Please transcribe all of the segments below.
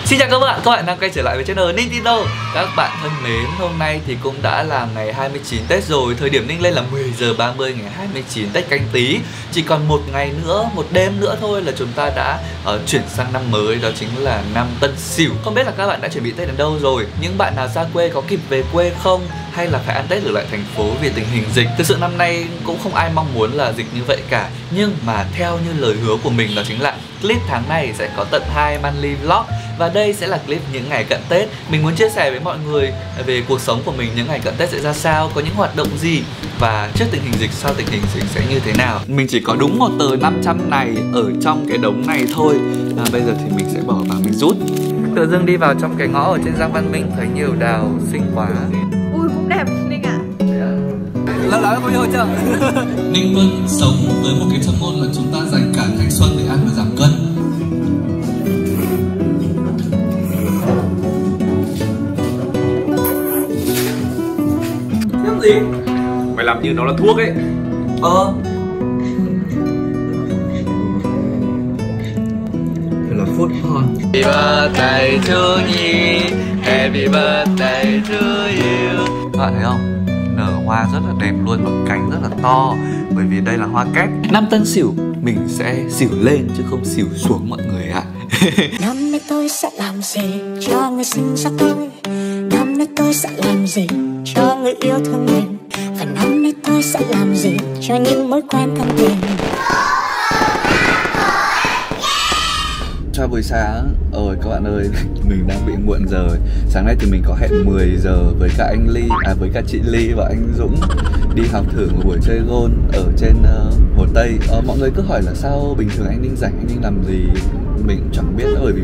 Xin chào các bạn đang quay trở lại với channel Nintendo. Các bạn thân mến, hôm nay thì cũng đã là ngày 29 Tết rồi. Thời điểm Ninh lên là 10 giờ 30 ngày 29 Tết Canh Tý. Chỉ còn một ngày nữa, một đêm nữa thôi là chúng ta đã chuyển sang năm mới. Đó chính là năm Tân Sửu. Không biết là các bạn đã chuẩn bị Tết đến đâu rồi. Những bạn nào xa quê có kịp về quê không? Hay là phải ăn Tết ở lại thành phố vì tình hình dịch? Thực sự năm nay cũng không ai mong muốn là dịch như vậy cả. Nhưng mà theo như lời hứa của mình, đó chính là clip tháng này sẽ có tận 2 monthly vlog. Và đây sẽ là clip những ngày cận Tết. Mình muốn chia sẻ với mọi người về cuộc sống của mình những ngày cận Tết sẽ ra sao, có những hoạt động gì, và trước tình hình dịch, sau tình hình dịch sẽ như thế nào. Mình chỉ có đúng một tờ 500 này ở trong cái đống này thôi. Bây giờ thì mình sẽ bỏ vào mình rút. Tự dưng đi vào trong cái ngõ ở trên Giang Văn Minh thấy nhiều đào xinh quá. Ui cũng đẹp Ninh ạ. Lâu lắm có yêu chưa? Ninh Vân sống với một cái châm ngôn là chúng ta dành cả thanh xuân để ăn và giảm cân. Gì? Mày làm như nó là thuốc ấy. Thế là food porn. Happy birthday to you, happy birthday to you. Các bạn thấy không? Nở hoa rất là đẹp luôn và cánh rất là to. Bởi vì đây là hoa kép. Năm Tân Sửu mình sẽ xỉu lên chứ không xỉu xuống mọi người ạ. Năm nay tôi sẽ làm gì cho người sinh ra tôi? Năm nay tôi sẽ làm gì cho người yêu thương mình? Và năm nay tôi sẽ làm gì cho những mối quen thân tình? Chào buổi sáng. Ôi các bạn ơi, mình đang bị muộn giờ. Sáng nay thì mình có hẹn 10 giờ với cả anh Ly, với cả chị Ly và anh Dũng đi học thử một buổi chơi golf ở trên Hồ Tây. Mọi người cứ hỏi là sao bình thường anh Ninh rảnh, anh Ninh làm gì? Mình cũng chẳng biết nữa, bởi vì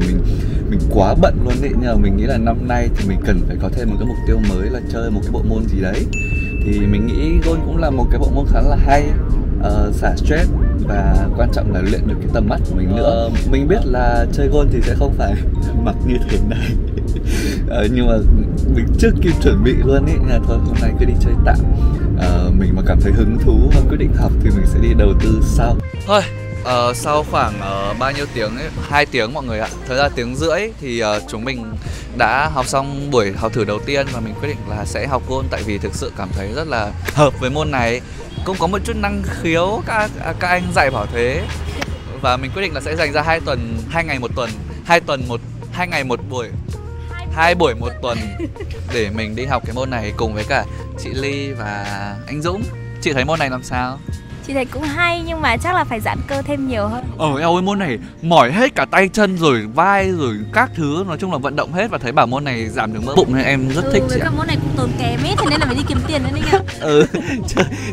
mình quá bận luôn đấy. Nhưng mà mình nghĩ là năm nay thì mình cần phải có thêm một cái mục tiêu mới là chơi một cái bộ môn gì đấy. Thì mình nghĩ golf cũng là một cái bộ môn khá là hay, xả stress và quan trọng là luyện được cái tầm mắt của mình nữa. Mình biết là chơi golf thì sẽ không phải mặc như thế này. Nhưng mà mình chưa kịp chuẩn bị luôn ý. Nên thôi hôm nay cứ đi chơi tạm. Mình mà cảm thấy hứng thú và quyết định học thì mình sẽ đi đầu tư sau. Thôi sau khoảng bao nhiêu tiếng ấy? 2 tiếng mọi người ạ. Thời gian tiếng rưỡi thì chúng mình đã học xong buổi học thử đầu tiên. Và mình quyết định là sẽ học golf tại vì thực sự cảm thấy rất là hợp với môn này. Cũng có một chút năng khiếu, các anh dạy bảo thế. Và mình quyết định là sẽ dành ra 2 ngày một tuần, 2 ngày một buổi, 2 buổi một tuần để mình đi học cái môn này cùng với cả chị Ly và anh Dũng. Chị thấy môn này làm sao? Chị thấy cũng hay nhưng mà chắc là phải giãn cơ thêm nhiều hơn. Eo ơi, môn này mỏi hết cả tay chân rồi vai rồi các thứ, nói chung là vận động hết. Và thấy bảo môn này giảm được mỡ bụng nên em rất thích chị ạ. Với cả môn này cũng tốn kém ấy, thế nên là phải đi kiếm tiền nữa Ninh ạ.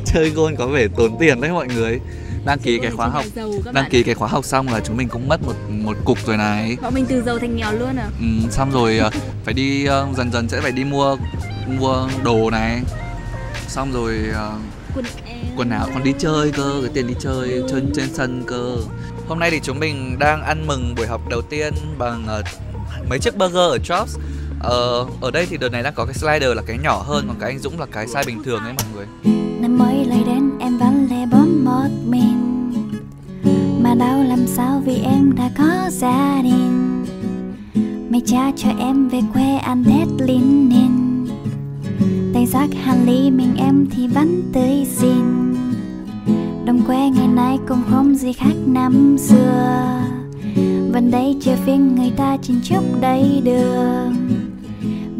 Chơi golf có vẻ tốn tiền đấy mọi người. Đăng ký cái khóa học xong là chúng mình cũng mất một cục rồi này. Bọn mình từ giàu thành nghèo luôn à? Xong rồi phải đi dần dần sẽ phải đi mua đồ này. Xong rồi quần áo còn đi chơi cơ, cái tiền đi chơi trên sân cơ. Hôm nay thì chúng mình đang ăn mừng buổi học đầu tiên bằng mấy chiếc burger ở Chops. Ở đây thì đợt này đang có cái slider là cái nhỏ hơn, còn cái anh Dũng là cái size bình thường ấy mọi người. Năm mới lại đến em vẫn lẻ bóng một mình, mà đau làm sao vì em đã có gia đình. Mẹ cha cho em về quê ăn Tết linh ninh, tay giác hành lý mình em thì vẫn tươi xinh. Đồng quê ngày nay cũng không gì khác năm xưa, vẫn đây chờ phiên người ta xin chúc đầy đường.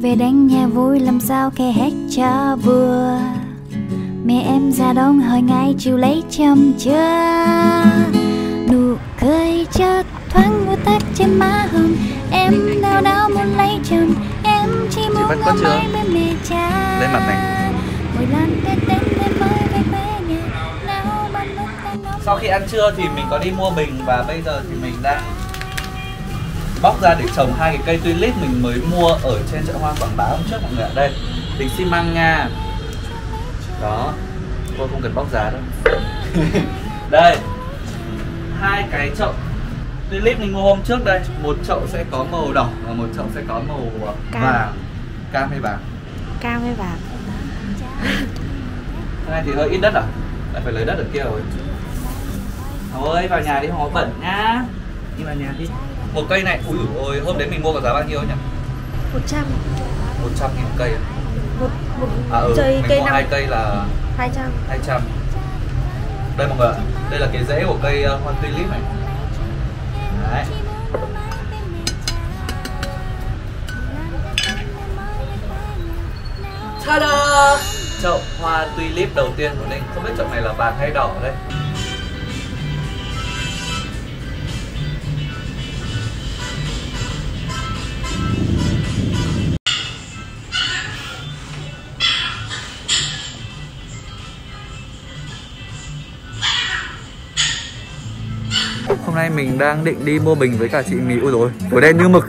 Về đánh nhà vui làm sao kể hết cho vừa. Mẹ em ra đông hồi ngày chiều lấy chồng chưa. Nụ cười chợt thoáng vô tắt trên má hồng. Em đau đau muốn lấy chồng, em chỉ muốn ngắm mãi bên mẹ cha. Lên mặt này. Mỗi lần Tết đến em mới về quê nhà. Nào ban lúc con ngóng. Sau khi ăn trưa thì mình có đi mua bình. Và bây giờ thì mình đang bóc ra để trồng 2 cái cây tulip mình mới mua ở trên chợ hoa Quảng Bá hôm trước mọi người ạ. Đây, bình xi măng nha. Đó, tôi không cần bóc giá đâu. Đây, 2 cái chậu tulip mình mua hôm trước đây. Một chậu sẽ có màu đỏ và một chậu sẽ có màu vàng. Cam hay vàng? Cam hay vàng? Cái này thì hơi ít đất à? Lại phải lấy đất ở kia rồi. Thôi vào nhà đi, không có bẩn nhá. Đi vào nhà đi. Một cây này, ui dồi ôi, hôm đấy mình mua có giá bao nhiêu nhỉ? 100. 100.000 cây à? Một Chơi mình cây mua 2 cây là 200. Đây mọi người ạ, đây là cái rễ của cây hoa tulip này. Đấy. Ta-da! Chậu hoa tulip đầu tiên của Ninh. Không biết chậu này là vàng hay đỏ đây. Hôm nay mình đang định đi mua bình với cả chị Mỹ. Ui dồi, tối đen như mực.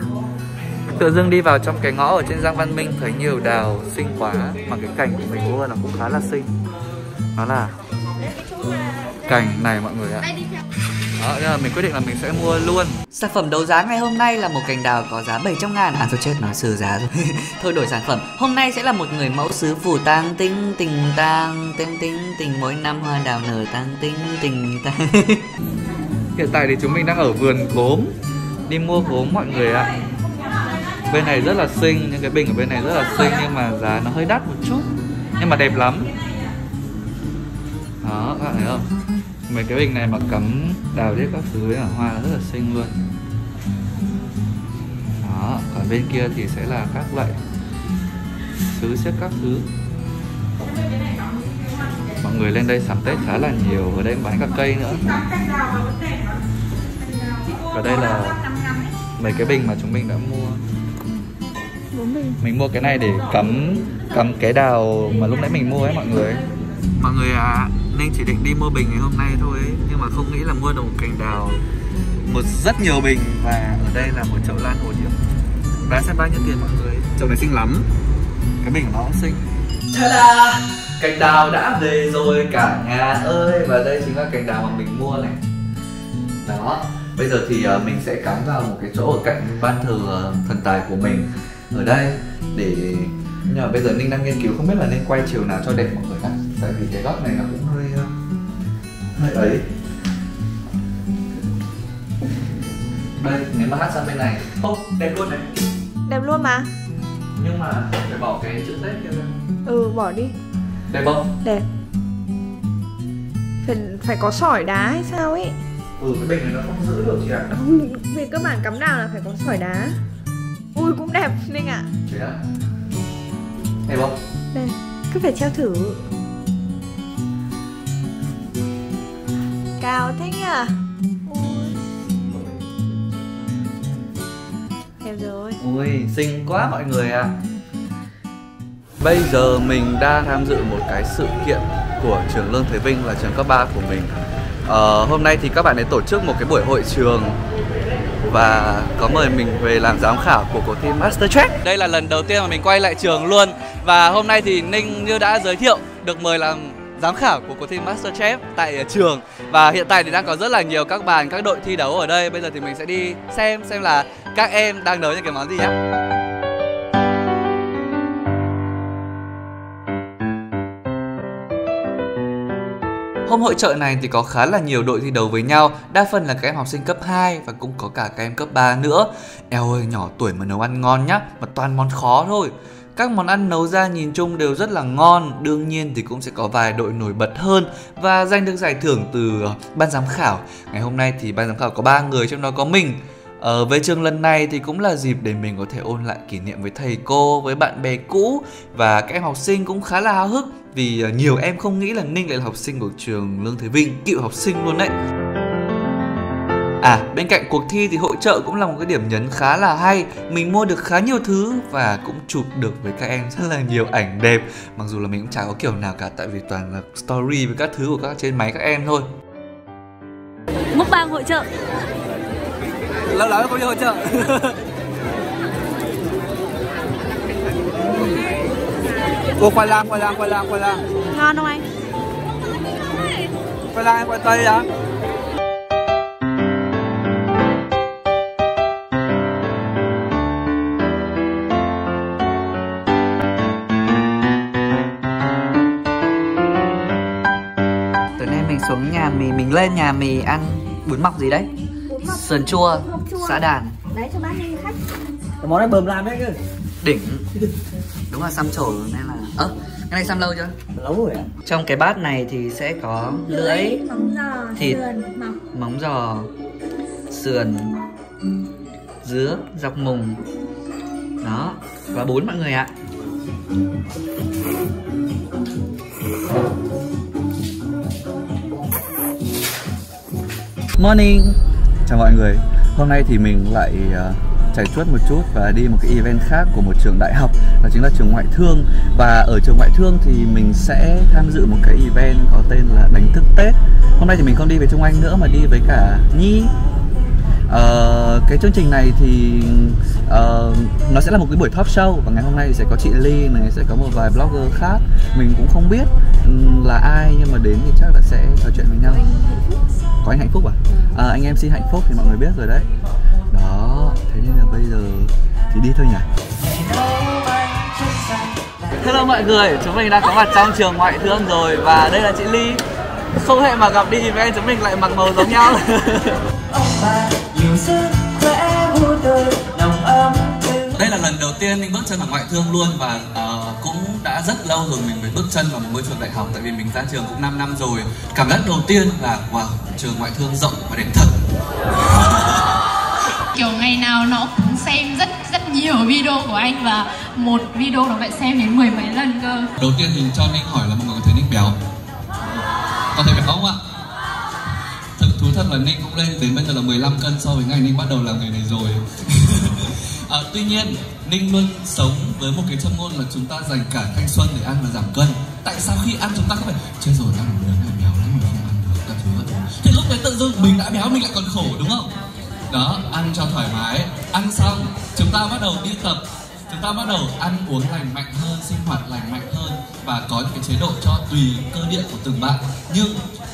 Tự dưng đi vào trong cái ngõ ở trên Giang Văn Minh thấy nhiều đào xinh quá. Mà cái cảnh của mình mua nó cũng khá là xinh. Đó là cảnh này mọi người ạ. Đó, nên là mình quyết định là mình sẽ mua luôn. Sản phẩm đấu giá ngày hôm nay là một cành đào có giá 700.000. À thôi chết, nói sửa giá rồi. Thôi đổi sản phẩm. Hôm nay sẽ là một người mẫu sứ phủ tang tinh tình tang tinh tinh tình, mỗi năm hoa đào nở tang tinh tình tang. Hiện tại thì chúng mình đang ở vườn gốm, đi mua gốm mọi người ạ. Bên này rất là xinh, những cái bình ở bên này rất là xinh nhưng mà giá nó hơi đắt một chút, nhưng mà đẹp lắm. Đó, các bạn thấy không? Mấy cái bình này mà cắm đào hết các thứ là hoa rất là xinh luôn. Đó, còn bên kia thì sẽ là các loại sứ xiếc các thứ. Mọi người lên đây sắm Tết khá là nhiều. Ở đây bán cả cây nữa. Và đây là mấy cái bình mà chúng mình đã mua. Mình mua cái này để cắm cái đào mà lúc nãy mình mua ấy mọi người. Mọi người à, Ninh chỉ định đi mua bình ngày hôm nay thôi ấy, nhưng mà không nghĩ là mua được một cành đào, rất nhiều bình. Và ở đây là một chậu lan hồ điệp. Bán xem bao nhiêu tiền mọi người. Chậu này xinh lắm. Cái bình của nó cũng xinh. Ta-da! Cành đào đã về rồi cả nhà ơi. Và đây chính là cành đào mà mình mua này. Đó. Bây giờ thì mình sẽ cắm vào một cái chỗ ở cạnh ban thờ thần tài của mình ở đây để, nhưng mà bây giờ Ninh đang nghiên cứu không biết là nên quay chiều nào cho đẹp mọi người ạ. Tại vì cái góc này nó cũng hơi ấy. Đây, nếu mà hát sang bên này, ô, đẹp luôn này. Đẹp luôn mà. Nhưng mà phải bỏ cái chữ Tết kia ra. Ừ, bỏ đi. Đẹp không? Đẹp. Phải có sỏi đá hay sao ấy. Ừ, cái bình này nó không giữ được chị ạ. Về cơ bản cắm đào là phải có sỏi đá. Ui, cũng đẹp Ninh ạ. Chị ạ. Đẹp không? Đây, cứ phải treo thử. Cao thế nhỉ. Đẹp rồi. Ui, xinh quá mọi người ạ. Bây giờ mình đang tham dự một cái sự kiện của trường Lương Thế Vinh, là trường cấp 3 của mình. Hôm nay thì các bạn ấy tổ chức một cái buổi hội trường và có mời mình về làm giám khảo của cuộc thi MasterChef. Đây là lần đầu tiên mà mình quay lại trường luôn. Và hôm nay thì Ninh như đã giới thiệu được mời làm giám khảo của cuộc thi MasterChef tại trường. Và hiện tại thì đang có rất là nhiều các bàn, các đội thi đấu ở đây. Bây giờ thì mình sẽ đi xem là các em đang nấu những cái món gì nhá. Hôm hội chợ này thì có khá là nhiều đội thi đấu với nhau, đa phần là các em học sinh cấp 2 và cũng có cả các em cấp 3 nữa. Eo ơi, nhỏ tuổi mà nấu ăn ngon nhá, mà toàn món khó thôi. Các món ăn nấu ra nhìn chung đều rất là ngon, đương nhiên thì cũng sẽ có vài đội nổi bật hơn và giành được giải thưởng từ ban giám khảo. Ngày hôm nay thì ban giám khảo có 3 người, trong đó có mình. Với trường lần này thì cũng là dịp để mình có thể ôn lại kỷ niệm với thầy cô, với bạn bè cũ. Và các em học sinh cũng khá là háo hức vì nhiều em không nghĩ là Ninh lại là học sinh của trường Lương Thế Vinh, cựu học sinh luôn đấy. Bên cạnh cuộc thi thì hội chợ cũng là một cái điểm nhấn khá là hay. Mình mua được khá nhiều thứ và cũng chụp được với các em rất là nhiều ảnh đẹp. Mặc dù là mình cũng chả có kiểu nào cả, tại vì toàn là story với các thứ của các trên máy các em thôi. Mukbang hội chợ. Lâu lắm không đi hội chợ. Ô, khoai lang. Ngon không anh? Khoai lang hay khoai tây á? Tối nay mình xuống nhà mì, mình lên nhà mì ăn bún mọc gì đấy? Sườn chua. chua. Xã đàn. Đấy cho bác đi khách. Cái món này bờm làm đấy cơ. Đỉnh. Đúng là xăm trổ nên là cái này xăm lâu chưa? Lâu rồi ạ. Trong cái bát này thì sẽ có lưỡi, móng giò, thịt, sườn, móng giò, sườn, dứa, dọc mùng. Đó, và bún mọi người ạ. Morning. Chào mọi người. Hôm nay thì mình lại chạy chuốt một chút và đi một cái event khác của một trường đại học, đó chính là trường ngoại thương. Và ở trường ngoại thương thì mình sẽ tham dự một cái event có tên là đánh thức Tết. Hôm nay thì mình không đi với Trung Anh nữa mà đi với cả Nhi. Cái chương trình này thì nó sẽ là một cái buổi talk show, và ngày hôm nay thì sẽ có chị Ly này, sẽ có một vài blogger khác. Mình cũng không biết là ai, nhưng mà đến thì chắc là sẽ trò chuyện với nhau. Có anh Hạnh Phúc à? Anh MC Hạnh Phúc thì mọi người biết rồi đấy. Đó, thế nên là bây giờ thì đi thôi nhỉ. Hello mọi người, chúng mình đang có mặt trong trường ngoại thương rồi. Và đây là chị Ly. Không hề mà gặp đi event chúng mình lại mặc màu giống nhau. Đây là lần đầu tiên mình bước chân vào ngoại thương luôn. Và cũng đã rất lâu rồi mình mới bước chân vào một ngôi trường đại học. Tại vì mình ra trường cũng 5 năm rồi. Cảm giác đầu tiên là wow, trường ngoại thương rộng và đẹp thật. Kiểu ngày nào nó cũng xem rất nhiều video của anh, và một video nó phải xem đến 10 mấy lần cơ. Đầu tiên thì cho Ninh hỏi là mọi người có thấy Ninh béo? Có thấy béo không ạ? Thú thật là Ninh cũng lên đến bây giờ là 15 cân so với ngày Ninh bắt đầu làm nghề này rồi. Tuy nhiên Ninh luôn sống với một cái châm ngôn là chúng ta dành cả thanh xuân để ăn và giảm cân. Tại sao khi ăn chúng ta có phải chết rồi, ăn một lần này béo lắm mà không ăn được các thứ. Thì lúc đấy tự dưng mình đã béo mình lại còn khổ đúng không? Đó, ăn cho thoải mái. Ăn xong chúng ta bắt đầu đi tập, chúng ta bắt đầu ăn uống lành mạnh hơn, sinh hoạt lành mạnh hơn và có những cái chế độ cho tùy cơ địa của từng bạn. Nhưng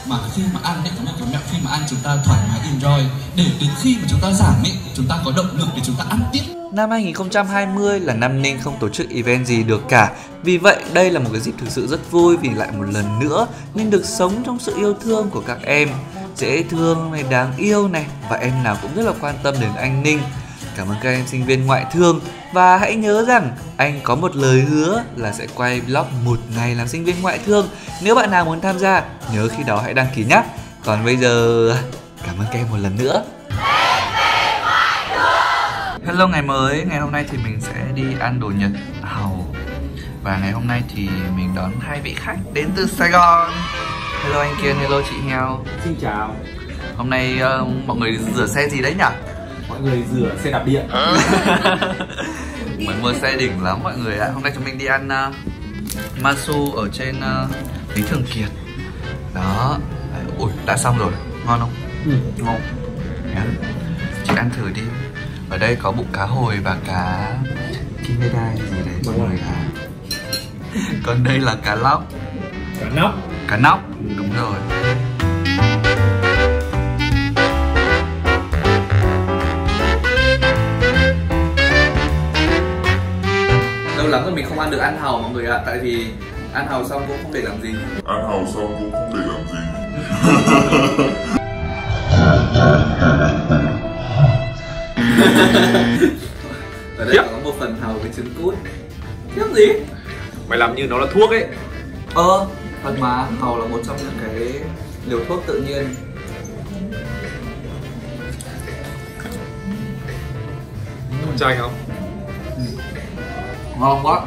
mà khi mà ăn ấy, có một cái mẹo, khi mà ăn chúng ta thoải mái enjoy, để đến khi mà chúng ta giảm ấy, chúng ta có động lực để chúng ta ăn tiếp. Năm 2020 là năm Ninh không tổ chức event gì được cả. Vì vậy đây là một cái dịp thực sự rất vui, vì lại một lần nữa Ninh được sống trong sự yêu thương của các em. Dễ thương này, đáng yêu này, và em nào cũng rất là quan tâm đến anh Ninh. Cảm ơn các em sinh viên ngoại thương. Và hãy nhớ rằng anh có một lời hứa là sẽ quay vlog một ngày làm sinh viên ngoại thương. Nếu bạn nào muốn tham gia, nhớ khi đó hãy đăng ký nhé. Còn bây giờ, cảm ơn các em một lần nữa. Hello ngày mới, ngày hôm nay thì mình sẽ đi ăn đồ Nhật Hàu. Và ngày hôm nay thì mình đón hai vị khách đến từ Sài Gòn. Hello anh Kiên, hello chị Heo. Xin chào. Hôm nay mọi người rửa xe gì đấy nhỉ? Mọi người rửa xe đạp điện. Mới mua xe đỉnh lắm mọi người ạ. Hôm nay chúng mình đi ăn Masu ở trên Lý Thường Kiệt. Đó. Ui, đã xong rồi. Ngon không? Ngon. Yeah. Chị ăn thử đi. Ở đây có bụng cá hồi và cá Kimedai gì đấy mọi người ạ. Còn đây là cá lóc. Cá nóc. Cá nóc, đúng rồi. Lâu lắm rồi mình không ăn được ăn hàu mọi người ạ. Tại vì ăn hàu xong cũng không để làm gì. Ở đây có một phần hàu với trứng cút. Tiếc gì? Mày làm như nó là thuốc ấy. Thật mà, hàu là một trong những cái liều thuốc tự nhiên. Con trai không? Ngon quá.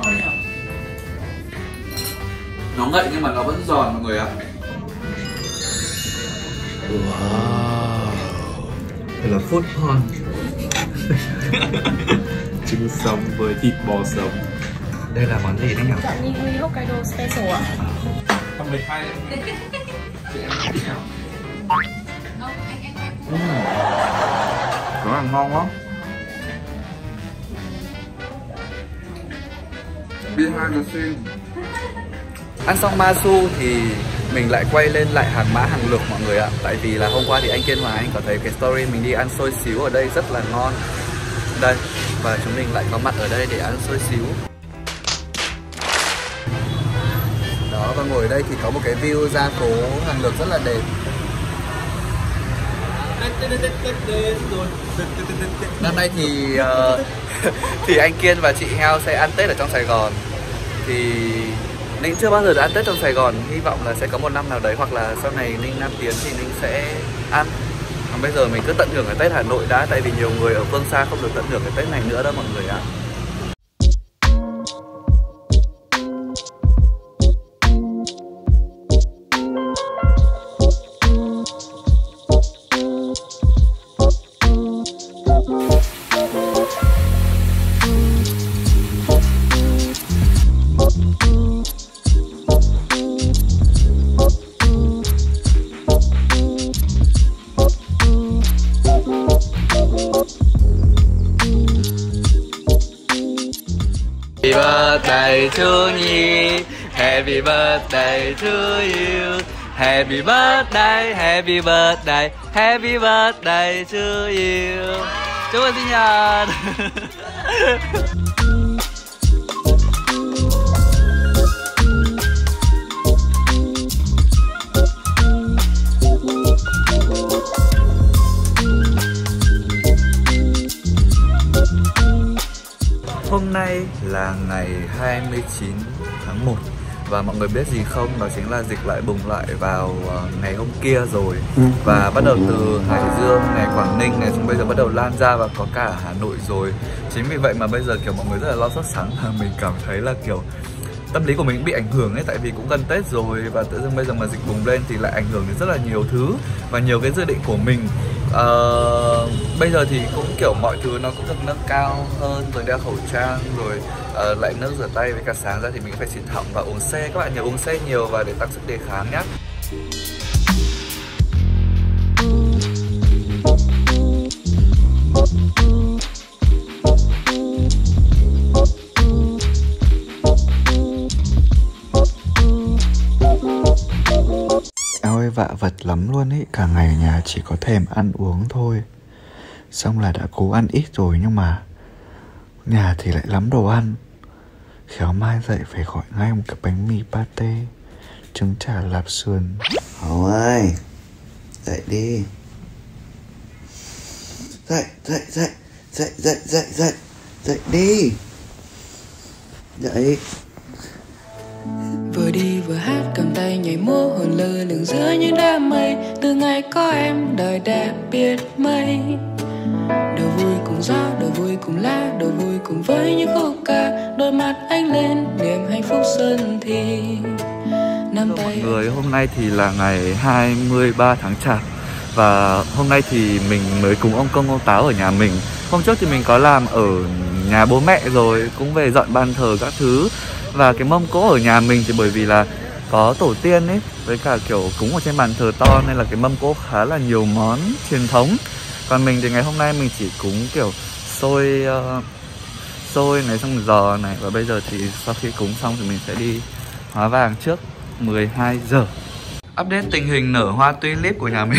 Nó ngậy nhưng mà nó vẫn giòn mọi người ạ. Wow. Đây là food porn. Trứng sống với thịt bò sống. Đây là món gì đấy nhỉ? Chọn nigiri Hokkaido special ạ. Con 12 đấy. Nó là ngon lắm. Behind the scene. Ăn xong Masu thì mình lại quay lên lại Hàng Mã Hàng Lược mọi người ạ. Tại vì là hôm qua thì anh Kiên và anh có thấy cái story mình đi ăn xôi xíu ở đây rất là ngon. Đây, và chúng mình lại có mặt ở đây để ăn xôi xíu. Đó, và ngồi ở đây thì có một cái view ra phố Hàng Lược rất là đẹp. Năm nay thì thì anh Kiên và chị Heo sẽ ăn Tết ở trong Sài Gòn. Thì Ninh chưa bao giờ được ăn Tết trong Sài Gòn. Hy vọng là sẽ có một năm nào đấy, hoặc là sau này Ninh Nam tiến thì Ninh sẽ ăn. Còn bây giờ mình cứ tận hưởng cái Tết Hà Nội đã. Tại vì nhiều người ở phương xa không được tận hưởng cái Tết này nữa đó mọi người ạ. Happy birthday to you, happy birthday to you, happy birthday, happy birthday, happy birthday to you. Chúc mừng sinh nhật. Hôm nay là ngày 29 tháng 1 và mọi người biết gì không, đó chính là dịch lại bùng lại vào ngày hôm kia rồi. Và bắt đầu từ Hải Dương này, Quảng Ninh này, xong bây giờ bắt đầu lan ra và có cả Hà Nội rồi. Chính vì vậy mà bây giờ kiểu mọi người rất là lo sốt sắng và mình cảm thấy là kiểu tâm lý của mình bị ảnh hưởng ấy, tại vì cũng gần Tết rồi và tự dưng bây giờ mà dịch bùng lên thì lại ảnh hưởng đến rất là nhiều thứ và nhiều cái dự định của mình. Bây giờ thì cũng kiểu mọi thứ nó cũng được nâng cao hơn, rồi đeo khẩu trang, rồi lại nước rửa tay với cả sáng ra thì mình phải xịt họng và uống C. Các bạn nhớ uống C nhiều và để tăng sức đề kháng nhé. Ôi vạ vật lắm luôn ấy, cả ngày ở nhà chỉ có thèm ăn uống thôi. Xong là đã cố ăn ít rồi nhưng mà nhà thì lại lắm đồ ăn. Khéo mai dậy phải gọi ngay một cái bánh mì pate, trứng chả lạp sườn. Hậu ơi, dậy đi. Dậy đi. Dậy. Vừa đi vừa hát cầm tay nhảy múa hồn lơ lửng giữa những đám mây. Từ ngày có em đời đẹp biết mấy. Đầu vui cùng gió, đầu vui cùng lá, đầu vui cùng với những khúc ca. Đôi mắt anh lên niềm hạnh phúc xuân thì nắm tay. Mọi người, hôm nay thì là ngày 23 tháng Chạp và hôm nay thì mình mới cúng ông Công ông Táo ở nhà mình. Hôm trước thì mình có làm ở nhà bố mẹ rồi, cũng về dọn bàn thờ các thứ. Và cái mâm cỗ ở nhà mình thì bởi vì là có tổ tiên ấy, với cả kiểu cúng ở trên bàn thờ to nên là cái mâm cỗ khá là nhiều món truyền thống. Còn mình thì ngày hôm nay mình chỉ cúng kiểu xôi này, xong giò này. Và bây giờ thì sau khi cúng xong thì mình sẽ đi hóa vàng trước 12 giờ. Update tình hình nở hoa tulip của nhà mình.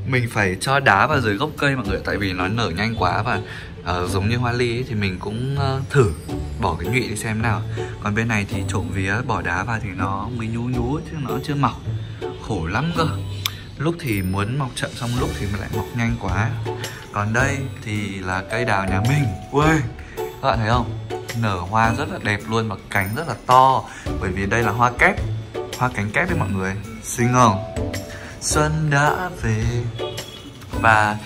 Mình phải cho đá vào dưới gốc cây mọi người, tại vì nó nở nhanh quá. Và giống như hoa ly ấy, thì mình cũng thử bỏ cái nhụy đi xem nào. Còn bên này thì trộm vía bỏ đá vào thì nó mới nhú chứ nó chưa mọc. Khổ lắm cơ. Lúc thì muốn mọc chậm, xong lúc thì lại mọc nhanh quá. Còn đây thì là cây đào nhà mình. Ui, các bạn thấy không? Nở hoa rất là đẹp luôn, và cánh rất là to. Bởi vì đây là hoa kép, hoa cánh kép đấy mọi người. Xinh không? Xuân đã về. Và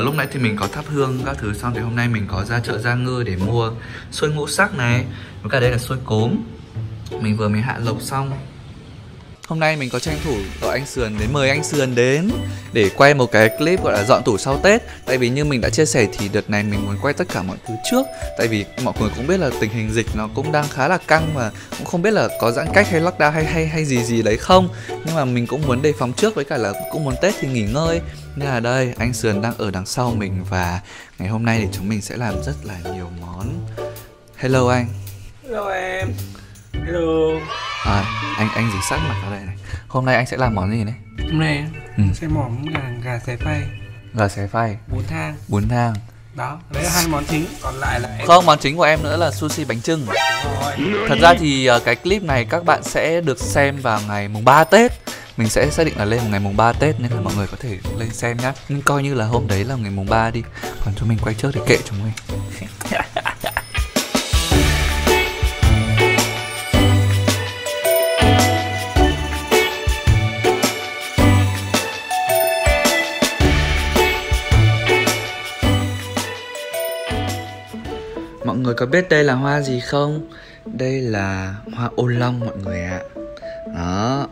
lúc nãy thì mình có thắp hương các thứ xong thì hôm nay mình có ra chợ Gia Ngư để mua xôi ngũ sắc này, với cả đây là xôi cốm. Mình vừa mới hạ lộc xong. Hôm nay mình có tranh thủ gọi anh Sườn đến, mời anh Sườn đến để quay một cái clip gọi là dọn tủ sau Tết. Tại vì như mình đã chia sẻ thì đợt này mình muốn quay tất cả mọi thứ trước. Tại vì mọi người cũng biết là tình hình dịch nó cũng đang khá là căng, và cũng không biết là có giãn cách hay lockdown hay gì đấy không. Nhưng mà mình cũng muốn đề phòng trước, với cả là cũng muốn Tết thì nghỉ ngơi. Nên là đây, anh Sườn đang ở đằng sau mình. Và ngày hôm nay thì chúng mình sẽ làm rất là nhiều món. Hello anh. Hello em. Hello. Anh gì sắc mặt ở đây này. Hôm nay anh sẽ làm món gì đấy? Hôm nay sẽ món gà xé phay. Gà xé phay, bún thang. Đó, đấy là hai món chính, còn lại là em... Không, món chính của em nữa là sushi bánh chưng. Thật ra thì cái clip này các bạn sẽ được xem vào ngày mùng 3 Tết. Mình sẽ xác định là lên vào ngày mùng 3 Tết nên là mọi người có thể lên xem nhá. Nhưng coi như là hôm đấy là ngày mùng 3 đi. Còn chúng mình quay trước thì kệ chúng mình. Mọi người có biết đây là hoa gì không? Đây là hoa ô long mọi người ạ. Đó,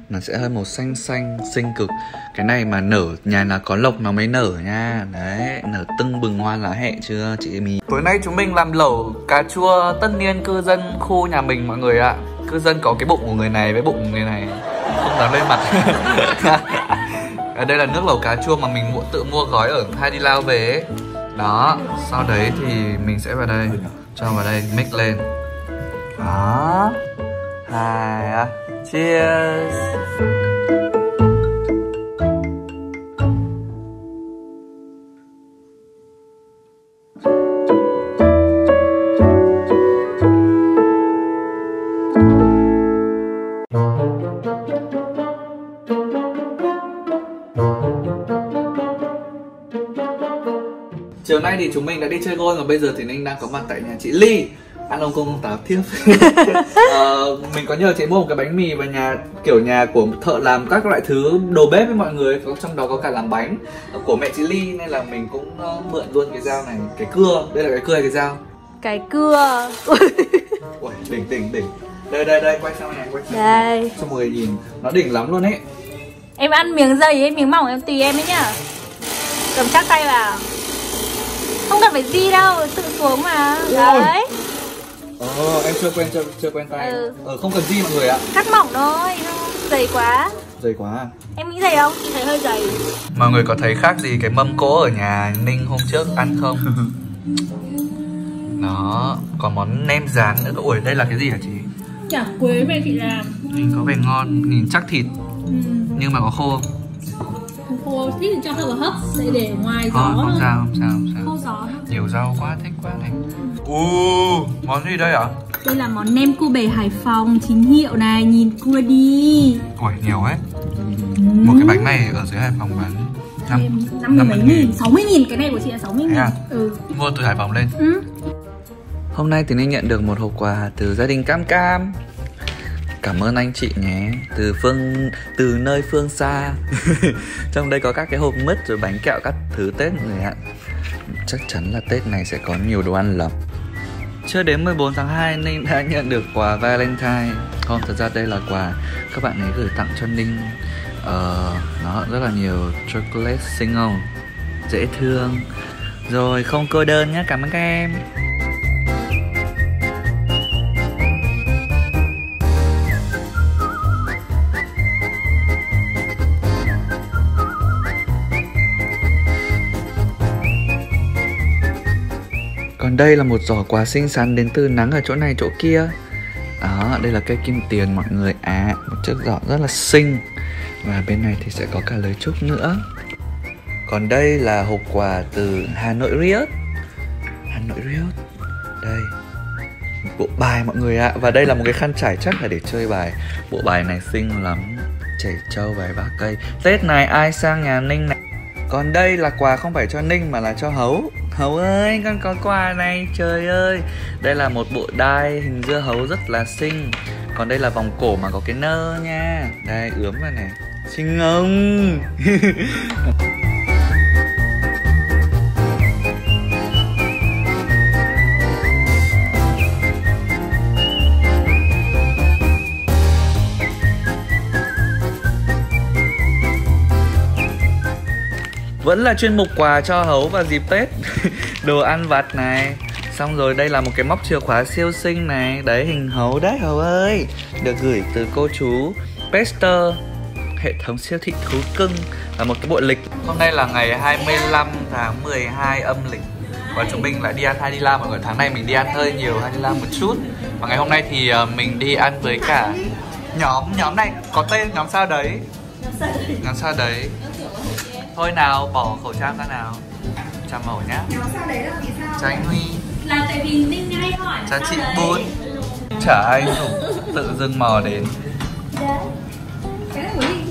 nó sẽ hơi màu xanh xanh xinh cực. Cái này mà nở nhà nào có lộc nó mới nở nha. Đấy, nở tưng bừng hoa lá hẹ chưa chị Mì. Tối nay chúng mình làm lẩu cà chua tất niên cư dân khu nhà mình mọi người ạ. Cư dân có cái bụng của người này với bụng của người này, không dám lên mặt. Ở đây là nước lẩu cà chua mà mình tự mua gói ở Hai Đi Lao về ấy. Đó, sau đấy thì mình sẽ vào đây, cho vào đây, mix lên. Đó. 2, cheers. Chiều nay thì chúng mình đã đi chơi golf và bây giờ thì Ninh đang có mặt tại nhà chị Ly. Ăn ông công táo tiếp. Mình có nhờ chị mua một cái bánh mì và nhà của thợ làm các loại thứ đồ bếp với mọi người, trong đó có cả làm bánh của mẹ chị Ly, nên là mình cũng mượn luôn cái dao này, cái cưa. Đây là cái cưa hay cái dao? Cái cưa. Ui, đỉnh. Đây, quay sang này, đây. Cho mọi người nhìn, nó đỉnh lắm luôn ấy. Em ăn miếng dày ấy, miếng mỏng em tùy em ấy nhá. Cầm chắc tay vào. Không cần phải di đâu, tự xuống mà. Đấy. Em chưa quen tay. Không cần di mọi người ạ. Cắt mỏng thôi, dày quá. Dày quá à? Em nghĩ dày không? Chị thấy hơi dày. Mọi người có thấy khác gì cái mâm cỗ ở nhà Ninh hôm trước ăn không? Đó, còn món nem rán nữa. Ui, đây là cái gì hả chị? Chả quế mẹ chị làm. Nhìn có vẻ ngon, nhìn chắc thịt. Nhưng mà có khô không? Không khô, thích thì cho thợ vào hấp, để ở ngoài gió. Không sao. Khô gió. Nhiều rau quá, thích quá này. Món gì đây ạ? Đây là món nem cua bể Hải Phòng, chính hiệu này, nhìn cua đi. Ui, nhiều ấy. Một cái bánh này ở dưới Hải Phòng bán 50.000, 60.000, cái này của chị là 60.000. Mua từ Hải Phòng lên. Hôm nay thì Ninh nhận được một hộp quà từ gia đình Cam Cam. Cảm ơn anh chị nhé, từ nơi phương xa. Trong đây có các cái hộp mứt rồi bánh kẹo các thứ Tết mọi người ạ. Chắc chắn là Tết này sẽ có nhiều đồ ăn lắm. Chưa đến 14 tháng 2 Ninh đã nhận được quà Valentine. Không, thật ra đây là quà các bạn ấy gửi tặng cho Ninh. Nó rất là nhiều chocolate xinh không? Dễ thương. Rồi không cô đơn nhé, cảm ơn các em. Còn đây là một giỏ quà xinh xắn đến từ nắng ở chỗ này chỗ kia. Đó, đây là cây kim tiền mọi người ạ. Một chiếc giỏ rất là xinh. Và bên này thì sẽ có cả lời chúc nữa. Còn đây là hộp quà từ Hà Nội Riot. Đây, một bộ bài mọi người ạ. Và đây là một cái khăn trải chắc là để chơi bài. Bộ bài này xinh lắm. Chảy trâu vài ba cây. Tết này ai sang nhà Ninh này. Còn đây là quà không phải cho Ninh mà là cho Hấu. Hấu ơi, con có quà này, trời ơi. Đây là một bộ đai hình dưa hấu rất là xinh. Còn đây là vòng cổ mà có cái nơ nha. Đây, ướm vào này. Xinh không? Vẫn là chuyên mục quà cho Hấu vào dịp Tết. Đồ ăn vặt này. Xong rồi đây là một cái móc chìa khóa siêu xinh này. Đấy, hình Hấu đấy Hấu ơi. Được gửi từ cô chú Pester, hệ thống siêu thị thú cưng. Là một cái bộ lịch. Hôm nay là ngày 25 tháng 12 âm lịch. Và chúng mình lại đi ăn Hai Đi Lao mọi người. Tháng này mình đi ăn hơi nhiều Hai Đi Lao một chút. Và ngày hôm nay thì mình đi ăn với cả nhóm này có tên nhóm sao đấy. Nhóm sao đấy. Thôi nào, bỏ khẩu trang ra nào. Chào màu nhá. Sao đấy là vì sao? Chào anh Huy. Là tại vì Ninh hay hỏi. Chào chị Bún. Chả ai tự dưng mò đến. Cái này của Ninh.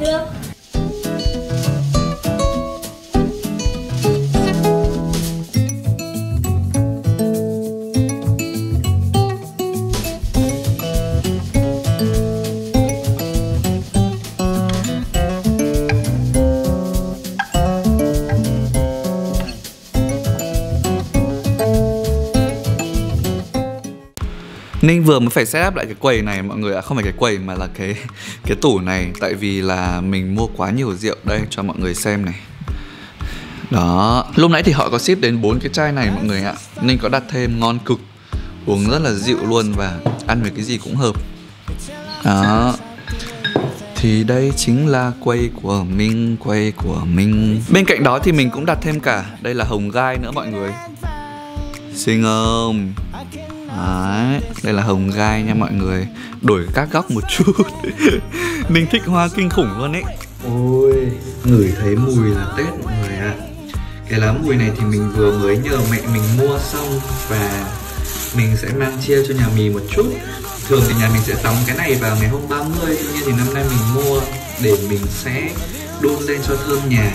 nước. Ninh vừa mới phải set up lại cái quầy này mọi người ạ. Không phải cái quầy mà là cái tủ này. Tại vì là mình mua quá nhiều rượu. Đây cho mọi người xem này. Đó. Lúc nãy thì họ có ship đến 4 cái chai này mọi người ạ. Ninh có đặt thêm, ngon cực. Uống rất là dịu luôn và ăn với cái gì cũng hợp. Đó. Thì đây chính là quầy của mình, quầy của mình. Bên cạnh đó thì mình cũng đặt thêm cả, đây là hồng gai nữa mọi người. Xinh không? Đấy, đây là hồng gai nha mọi người. Đổi các góc một chút. Mình thích hoa kinh khủng luôn ấy. Ôi, ngửi thấy mùi là Tết mọi người ạ. Cái lá mùi này thì mình vừa mới nhờ mẹ mình mua xong và mình sẽ mang chia cho nhà mì một chút. Thường thì nhà mình sẽ đóng cái này vào ngày hôm 30. Tuy nhiên thì năm nay mình mua để mình sẽ đun lên cho thơm nhà.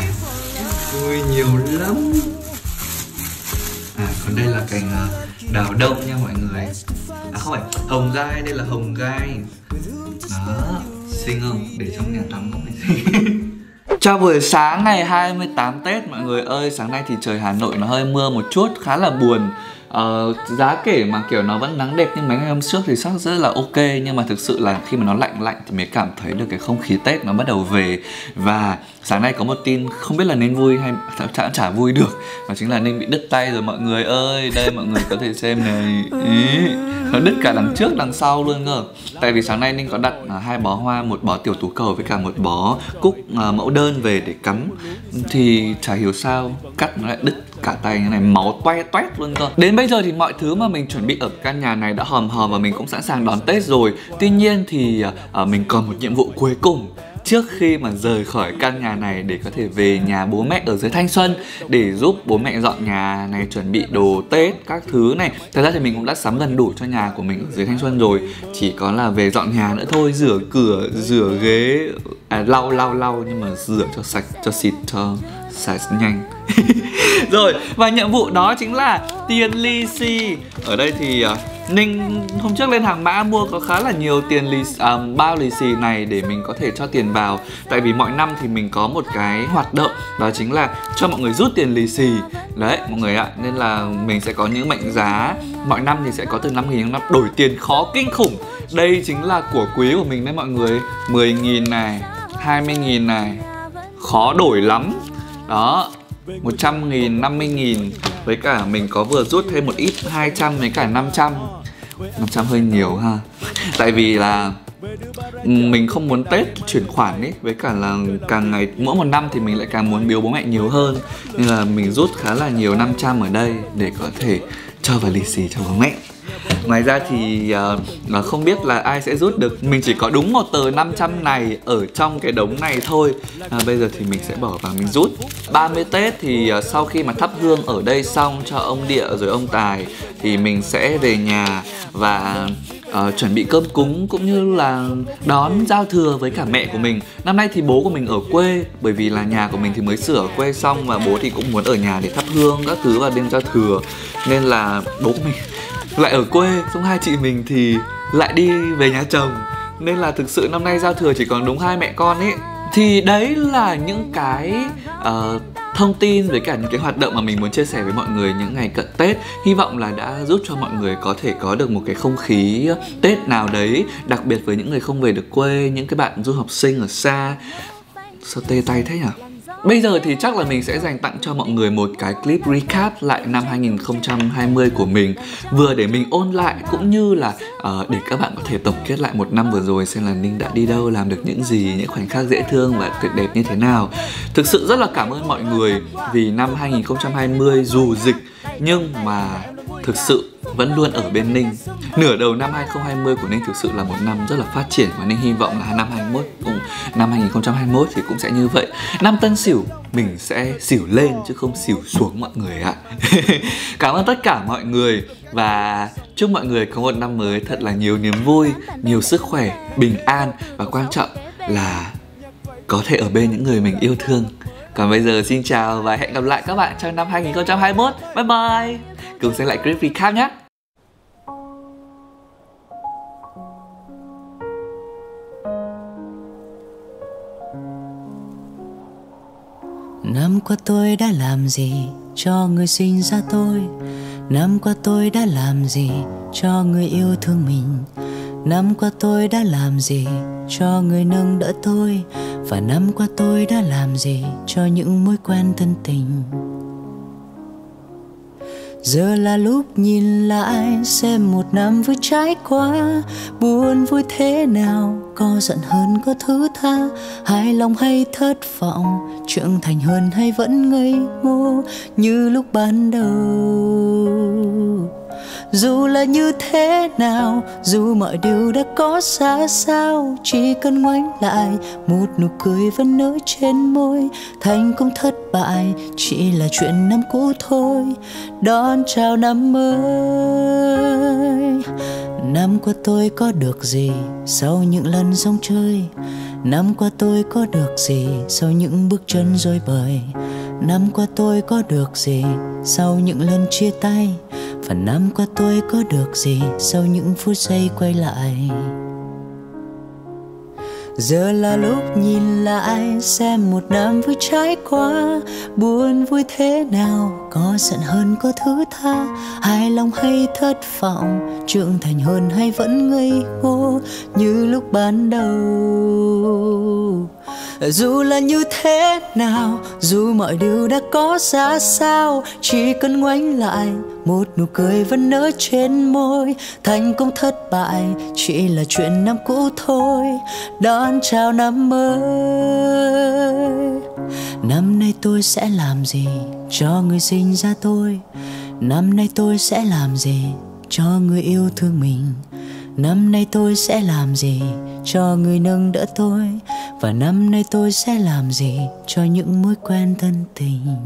Ui, nhiều lắm. À, còn đây là cành đào đông nha mọi người. À không phải, hồng gai, đây là hồng gai. Đó, xinh không? Để trong nhà tắm không phải gì. Chào buổi sáng ngày 28 Tết mọi người ơi. Sáng nay thì trời Hà Nội nó hơi mưa một chút, khá là buồn. Giá kể mà kiểu nó vẫn nắng đẹp nhưng mấy ngày hôm trước thì sắc rất là ok. Nhưng mà thực sự là khi mà nó lạnh thì mới cảm thấy được cái không khí Tết nó bắt đầu về. Và sáng nay có một tin không biết là nên vui hay chả vui được. Đó chính là Ninh bị đứt tay rồi mọi người ơi. Đây mọi người có thể xem này. Ý, nó đứt cả đằng trước đằng sau luôn cơ. Tại vì sáng nay Ninh có đặt 2 bó hoa, một bó tiểu tú cầu với cả một bó cúc mẫu đơn về để cắm. Thì chả hiểu sao cắt nó lại đứt cả tay như này, máu toét luôn cơ. Đến bây giờ thì mọi thứ mà mình chuẩn bị ở căn nhà này đã hòm và mình cũng sẵn sàng đón Tết rồi. Tuy nhiên thì mình còn một nhiệm vụ cuối cùng trước khi mà rời khỏi căn nhà này để có thể về nhà bố mẹ ở dưới Thanh Xuân để giúp bố mẹ dọn nhà này, chuẩn bị đồ Tết các thứ này. Thật ra thì mình cũng đã sắm gần đủ cho nhà của mình ở dưới Thanh Xuân rồi, chỉ có là về dọn nhà nữa thôi, rửa cửa, rửa ghế, lau nhưng mà rửa cho sạch, cho xịt, cho sạch nhanh. Rồi, và nhiệm vụ đó chính là tiền lì xì. Ở đây thì Ninh hôm trước lên Hàng Mã mua có khá là nhiều tiền bao lì xì này để mình có thể cho tiền vào. Tại vì mọi năm thì mình có một cái hoạt động, đó chính là cho mọi người rút tiền lì xì. Đấy mọi người ạ, nên là mình sẽ có những mệnh giá. Mọi năm thì sẽ có từ 5.000 đến năm đổi tiền khó kinh khủng. Đây chính là của quý của mình đấy mọi người. 10.000 này, 20.000 này, khó đổi lắm. Đó, 100.000, 50.000. Với cả mình có vừa rút thêm một ít 200 với cả 500. 500 hơi nhiều ha. Tại vì là mình không muốn Tết chuyển khoản ấy. Với cả là càng ngày, mỗi một năm thì mình lại càng muốn biếu bố mẹ nhiều hơn. Nên là mình rút khá là nhiều 500 ở đây để có thể cho vào lì xì cho bố mẹ. Ngoài ra thì không biết là ai sẽ rút được. Mình chỉ có đúng một tờ 500 này ở trong cái đống này thôi. Bây giờ thì mình sẽ bỏ vào mình rút. 30 Tết thì sau khi mà thắp hương ở đây xong cho ông Địa rồi ông Tài thì mình sẽ về nhà và chuẩn bị cơm cúng cũng như là đón giao thừa với cả mẹ của mình. Năm nay thì bố của mình ở quê, bởi vì là nhà của mình thì mới sửa ở quê xong và bố thì cũng muốn ở nhà để thắp hương các thứ vào đêm giao thừa. Nên là bố của mình lại ở quê, xong hai chị mình thì lại đi về nhà chồng. Nên là thực sự năm nay giao thừa chỉ còn đúng hai mẹ con ấy. Thì đấy là những cái thông tin với cả những cái hoạt động mà mình muốn chia sẻ với mọi người những ngày cận Tết. Hy vọng là đã giúp cho mọi người có thể có được một cái không khí Tết nào đấy, đặc biệt với những người không về được quê, những cái bạn du học sinh ở xa. Sao tê tay thế nhỉ? Bây giờ thì chắc là mình sẽ dành tặng cho mọi người một cái clip recap lại năm 2020 của mình. Vừa để mình ôn lại cũng như là để các bạn có thể tổng kết lại một năm vừa rồi, xem là Ninh đã đi đâu, làm được những gì, những khoảnh khắc dễ thương và tuyệt đẹp như thế nào. Thực sự rất là cảm ơn mọi người vì năm 2020 dù dịch nhưng mà thực sự vẫn luôn ở bên Ninh. Nửa đầu năm 2020 của Ninh thực sự là một năm rất là phát triển và Ninh hy vọng là năm 2021 thì cũng sẽ như vậy. Năm Tân Sửu mình sẽ xỉu lên chứ không xỉu xuống mọi người ạ. Cảm ơn tất cả mọi người và chúc mọi người có một năm mới thật là nhiều niềm vui, nhiều sức khỏe, bình an và quan trọng là có thể ở bên những người mình yêu thương. Còn bây giờ xin chào và hẹn gặp lại các bạn trong năm 2021. Bye bye. Cùng xem lại clip recap nhé. Năm qua tôi đã làm gì cho người sinh ra tôi? Năm qua tôi đã làm gì cho người yêu thương mình? Năm qua tôi đã làm gì cho người nâng đỡ tôi? Và năm qua tôi đã làm gì cho những mối quen thân tình? Giờ là lúc nhìn lại xem một năm vừa trải qua, buồn vui thế nào, có giận hơn có thứ tha, hài lòng hay thất vọng, trưởng thành hơn hay vẫn ngây ngô như lúc ban đầu. Dù là như thế nào, dù mọi điều đã có ra sao, chỉ cần ngoảnh lại một nụ cười vẫn nở trên môi. Thành công thất bại chỉ là chuyện năm cũ thôi, đón chào năm mới. Năm qua tôi có được gì sau những lần rong chơi? Năm qua tôi có được gì sau những bước chân rối bời? Năm qua tôi có được gì sau những lần chia tay? Và năm qua tôi có được gì sau những phút giây quay lại? Giờ là lúc nhìn lại xem một năm vừa trải qua, buồn vui thế nào, có giận hơn có thứ tha, hài lòng hay thất vọng, trưởng thành hơn hay vẫn ngây ngô như lúc ban đầu. Dù là như thế nào, dù mọi điều đã có ra sao, chỉ cần ngoảnh lại một nụ cười vẫn nở trên môi. Thành công thất bại chỉ là chuyện năm cũ thôi, đón chào năm mới. Năm nay tôi sẽ làm gì cho người sinh ra tôi? Năm nay tôi sẽ làm gì cho người yêu thương mình? Năm nay tôi sẽ làm gì cho người nâng đỡ tôi? Và năm nay tôi sẽ làm gì cho những mối quen thân tình?